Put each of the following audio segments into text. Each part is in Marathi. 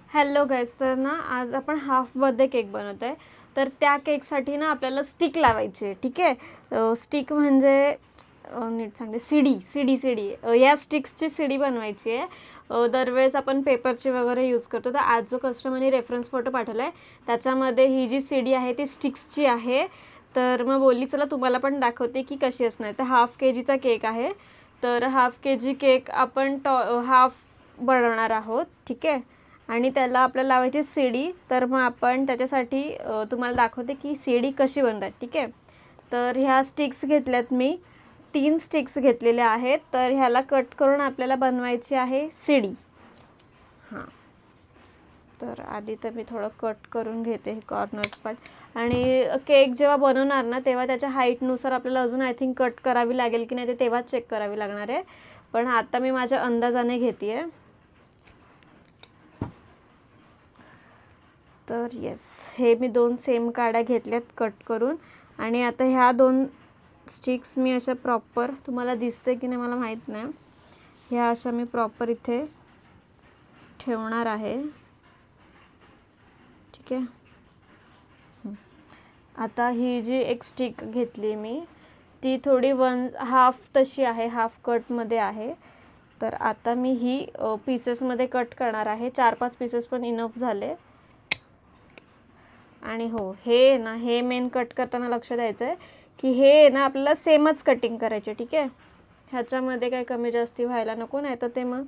हॅलो गाईज, तर ना आज आपण हाफ बर्थडे केक बनवतो आहे. तर त्या केकसाठी ना आपल्याला स्टिक लावायची आहे. ठीक आहे, स्टिक म्हणजे नीट सांगते, सीडी या स्टिक्सची सीडी बनवायची आहे. दरवेळेस आपण पेपरची वगैरे यूज करतो. तर आज जो कस्टमरने रेफरन्स फोटो पाठवला आहे त्याच्यामध्ये ही जी सीडी आहे ती स्टिक्सची आहे. तर मग बोलली चला तुम्हाला पण दाखवते की कशी असणार. तर हाफ KGचा केक आहे. तर हाफ KG केक आपण हाफ बनवणार आहोत. ठीक आहे, आणि त्याला आपल्याला लावायची सीडी. तर मग आपण त्याच्यासाठी तुम्हाला दाखवते की सीडी कशी बनतात. ठीक आहे, तर ह्या स्टिक्स घेतल्यात मी 3 स्टिक्स घेतलेल्या आहेत. तर ह्याला कट करून आपल्याला बनवायची आहे सीडी. हां, तर आधी तर मी थोडं कट करून घेते हे कॉर्नर्स पार्ट. आणि केक जेव्हा बनवणार ना तेव्हा त्याच्या हाईटनुसार आपल्याला अजून आय थिंक कट करावी लागेल की नाही ते तेव्हाच चेक करावी लागणार आहे. पण आता मी माझ्या अंदाजाने घेते आहे. तर येस, हे मी 2 सेम काड्या घेतल्यात कट करून. आणि आता ह्या 2 स्टिक्स मी अशा प्रॉपर, तुम्हाला दिसते की नाही मला माहीत नाही, ह्या अशा मी प्रॉपर इथे ठेवणार आहे. ठीक आहे, आता ही जी एक स्टिक घेतली मी ती थोडी हाफ तशी आहे, हाफ कटमध्ये आहे. तर आता मी ही पीसेसमध्ये कट करणार आहे. 4-5 पीसेस पण इनफ झाले. आणि हो, हे ना हे मेन कट करताना लक्ष द्यायचं आहे की हे ना आपल्याला सेमच कटिंग करायचे. ठीक आहे, ह्याच्यामध्ये काही कमी जास्ती व्हायला नको, नाही तर ते मग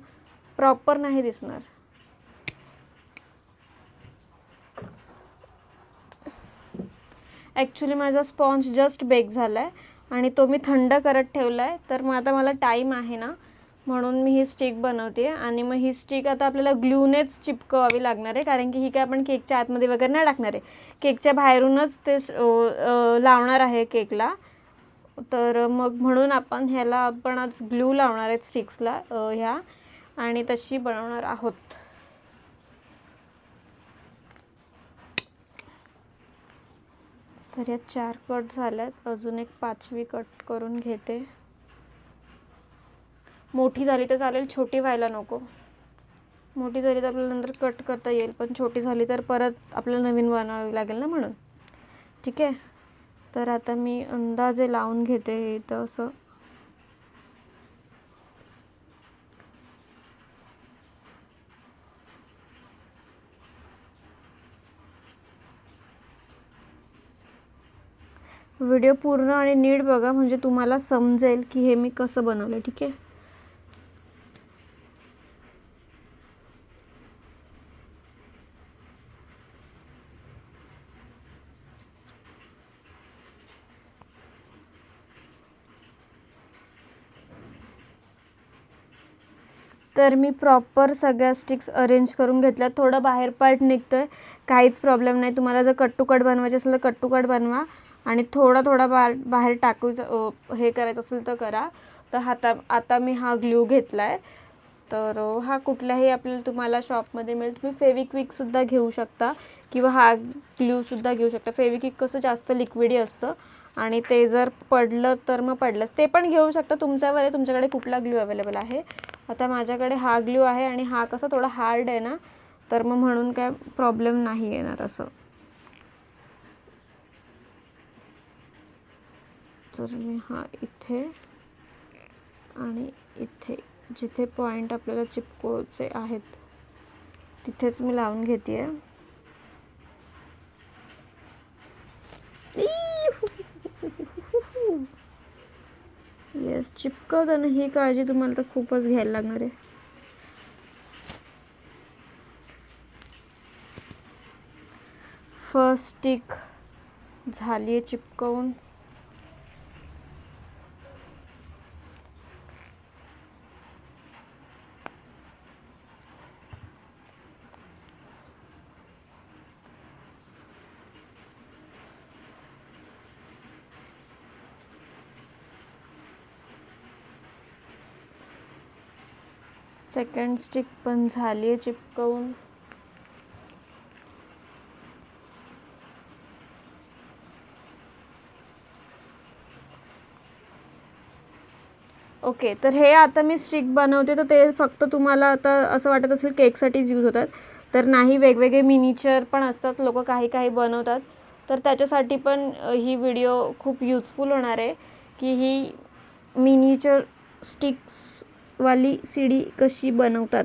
प्रॉपर नाही दिसणार. ॲक्च्युली माझा स्पॉन्ज जस्ट बेक झाला आहे आणि तो मी थंड करत ठेवला आहे. तर मग आता मला टाईम आहे ना, म्हणून मी ही स्टिक बनवते. आणि मग ही स्टिक आता आपल्याला ग्लूनेच चिपकवावी लागणार आहे, कारण की ही काय आपण केकच्या आतमध्ये वगैरे नाही टाकणार आहे, केकच्या बाहेरूनच ते लावणार आहे केकला. तर मग म्हणून आपण आज ग्लू लावणार आहेत स्टिक्सला ह्या, आणि तशी बनवणार आहोत. तर या 4 कट झाल्यात, अजून एक 5वी कट करून घेते. मोठी झाली तर चालेल, छोटी व्हायला नको. मोठी झाली तर आपल्याला नंतर कट करता येईल, पण छोटी झाली तर परत आपल्याला नवीन बनवावी लागेल ना, म्हणून. ठीक आहे, तर आता मी अंदाजे लावून घेते हे इथं असं. व्हिडिओ पूर्ण आणि नीट बघा, म्हणजे तुम्हाला समजेल की हे मी कसं बनवलं. ठीक आहे, तर मी प्रॉपर सगळ्या स्टिक्स अरेंज करून घेतल्या. थोडं बाहेर पार्ट निघतो आहे, काहीच प्रॉब्लेम नाही. तुम्हाला जर कट टू कट बनवायचे असेल तर कट टू कट बनवा, आणि थोडा बाहेर टाकू हे करायचं असेल तर करा. तर आता मी हा ग्लू घेतला आहे. तर हा कुठल्याही आपल्याला तुम्हाला शॉपमध्ये मिळेल. तुम्ही फेविक्विकसुद्धा घेऊ शकता किंवा हा ग्लूसुद्धा घेऊ शकता. फेविक्विक कसं जास्त लिक्विडी असतं आणि ते जर पडलं तर मग पडलंच, ते पण घेऊ शकता. तुमच्यावर आहे तुमच्याकडे कुठला ग्लू अवेलेबल आहे. आता माझ्याकडे हा ग्लू आहे आणि हा कसा थोडा हार्ड आहे ना, तर मग म्हणून काय प्रॉब्लेम नाही येणार असं. तर मी हा इथे आणि इथे जिथे पॉईंट आपल्याला चिपकवायचे आहेत तिथेच मी लावून घेते आहे. येस, चिपकवताना ही काळजी तुम्हाला तर खूपच घ्यायला लागणार आहे. फर्स्ट स्टिक झाली आहे चिपकवून. सेकंड स्टिक पण झाली आहे चिपकवून. ओके, तर हे आता मी स्टिक बनवते तर ते फक्त तुम्हाला आता असं वाटत असेल केकसाठीच यूज होतात. तर नाही, वेगवेगळे मिनीचर पण असतात, लोक काही काही बनवतात, तर त्याच्यासाठी पण ही व्हिडिओ खूप युजफुल होणार आहे की ही मिनीचर स्टिक्सवाली सीडी कशी बनवतात.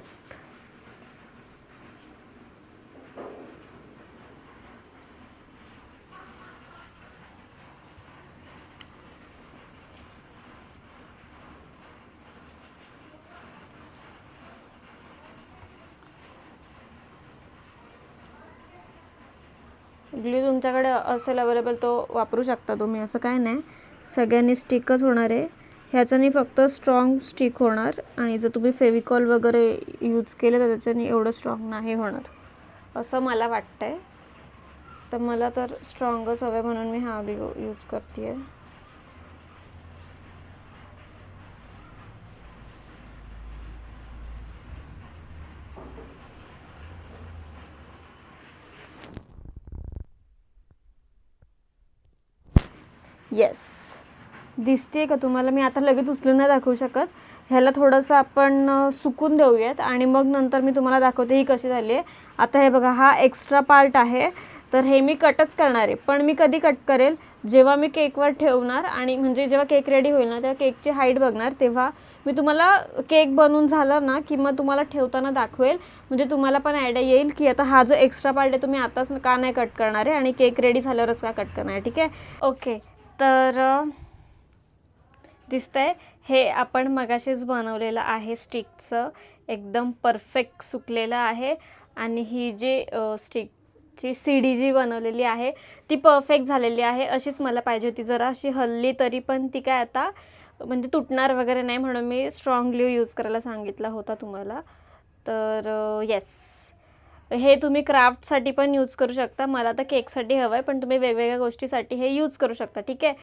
ग्लू तुमच्याकडे असेल अवेलेबल तो वापरू शकता तुम्ही, असं काय नाही, सगळ्यांनी स्टिकच होणार आहे. ह्याच्याने फक्त स्ट्रॉंग स्टिक होणार आणि जर तुम्ही फेविकॉल वगैरे यूज केले तर त्याच्याने एवढं स्ट्रॉंग नाही होणार असं मला वाटतं आहे. तर मला तर स्ट्रॉंगच हवं आहे म्हणून मी हा ग्लू यूज करते आहे. येस, दिसते का तुम्हाला? मी आता लगेच उचलून नाही दाखवू शकत, ह्याला थोडंसं आपण सुकून देऊयात आणि मग नंतर मी तुम्हाला दाखवते ही कशी झाली आहे. आता हे बघा, हा एक्स्ट्रा पार्ट आहे, तर हे मी कटच करणार आहे. पण मी कधी कट करेल, जेव्हा मी केकवर ठेवणार आणि म्हणजे जेव्हा केक रेडी होईल ना, तेव्हा केकची हाईट बघणार, तेव्हा मी तुम्हाला केक बनवून झाला ना की मग तुम्हाला ठेवताना दाखवेल, म्हणजे तुम्हाला पण आयडिया येईल की आता हा जो एक्स्ट्रा पार्ट आहे तुम्ही आताच का नाही कट करणार आहे आणि केक रेडी झाल्यावरच का कट करणार आहे. ठीक आहे, ओके. तर दिसतंय हे आपण मगाशीच बनवलेलं आहे स्टिकचं, एकदम परफेक्ट सुकलेलं आहे. आणि ही जी स्टिकची सीडी जी बनवलेली आहे ती परफेक्ट झालेली आहे, अशीच मला पाहिजे होती. जरा अशी हल्ली तरी पण ती काय आता म्हणजे तुटणार वगैरे नाही, म्हणून मी स्ट्रॉंग ग्लू यूज करायला सांगितला होता तुम्हाला. तर येस, हे तुम्ही क्राफ्टसाठी पण यूज करू शकता. मला तर केकसाठी हवं आहे, पण तुम्ही वेगवेगळ्या गोष्टीसाठी हे यूज करू शकता. ठीक आहे,